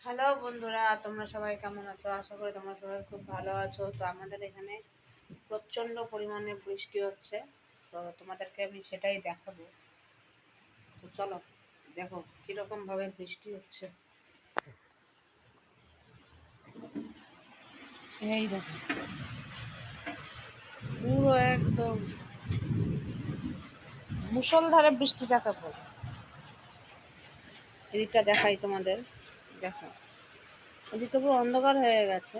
Hello বন্ধুরা, তোমরা সবাই কেমন আছো? আশা করি তোমরা সবাই খুব ভালো আছো। তো আমাদের এখানে প্রচণ্ড পরিমাণে বৃষ্টি হচ্ছে। তো তোমাদেরকে আমি সেটাই দেখাবো। তো চলো দেখো কিরকম ভাবে বৃষ্টি হচ্ছে। এই দেখো পুরো একদম মুষলধারে বৃষ্টি যাকে বলে। এদিকটা দেখাই তোমাদের, দেখো এদিকে পুরো অন্ধকার হয়ে গেছে,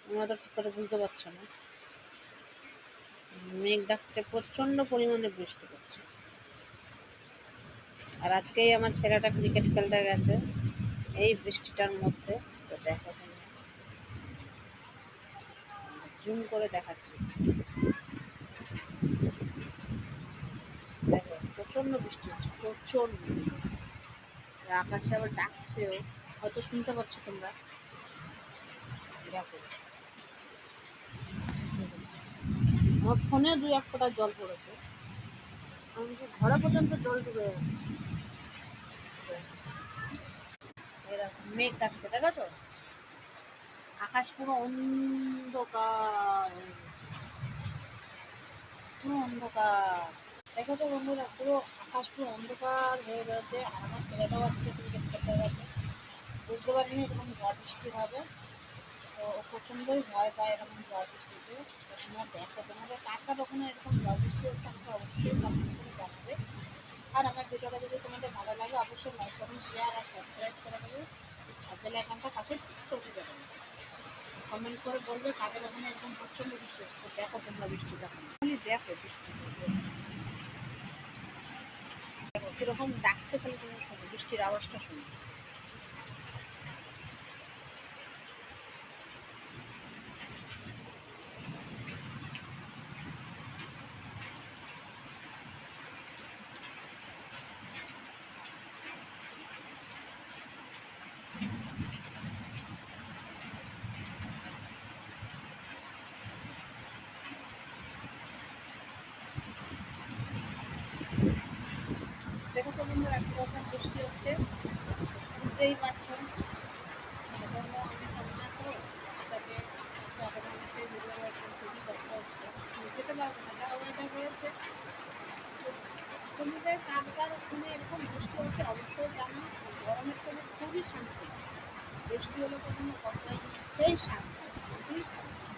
তোমরা তো ঠিক করে বুঝতে পারছো না। মেঘ ডাকছে, প্রচণ্ড পরিমাণে বৃষ্টি পড়ছে। আর আজকেই আমার ছেলেটা ক্রিকেট খেলতে গেছে এই বৃষ্টিটার মধ্যে। তো দেখো জুম করে দেখাচ্ছি, দেখো প্রচন্ড বৃষ্টি হচ্ছে, প্রচন্ড। আকাশে আবার ডাকছেও, হয়তো শুনতে পাচ্ছ তোমরা। দেখো আমার ফোনে দুই এক ফোঁটা জল পড়েছে, আমাদের ঘরে পর্যন্ত জল ঢুকে যাচ্ছে। এরকম মেঘ ডাকছে, দেখো তো আকাশ পুরো অন্ধকার, পুরো অন্ধকার। দেখো তো বন্ধুরা, পুরো আকাশ পুরো অন্ধকার হয়ে রয়েছে। আর আমার ছেলেটাও আজকে ক্রিকেট খেলতে গেছে, বুঝতে পারিনি এরকম ঝড় বৃষ্টি হবে। তো ও প্রচণ্ডই ভয় পায় এরকম ঝড় বৃষ্টিতে। তো তোমরা দেখো, তোমাদের কার কার ওখানে এরকম ঝড় বৃষ্টি হচ্ছে আমাকে অবশ্যই কমেন্ট করে জানাবে। আর আমার ভিডিওটা যদি তোমাদের ভালো লাগে অবশ্যই লাইক কমেন্ট শেয়ার আর সাবস্ক্রাইব করে দেবে। আর বেল আইকনটা পাশে চলে যাবে, কমেন্ট করে বলবে কাদের ওখানে এরকম প্রচণ্ড বৃষ্টি হচ্ছে। দেখো তোমরা বৃষ্টিটা খালি দেখো, বৃষ্টি দেখো কিরকম ডাকছে, খালি তুমি শোনো বৃষ্টির আওয়াজটা শুনো। দেখো তো বন্ধুরা কিরকম বৃষ্টি হচ্ছে, বুঝতেই পারছো। সেজন্য আমি কামনা করো বাচ্চাকে অনেকটাই ভিডিও খুবই কষ্ট হচ্ছে, যেতে পারবো না যা ওয়েদার হয়েছে। তোমাদের কার কার ওখানে এরকম বৃষ্টি হচ্ছে অবশ্যই জানো। গরমের থেকে খুবই শান্তি, বৃষ্টি হলে তো কোনো কথাই নেই, সেই শান্তি শান্তি।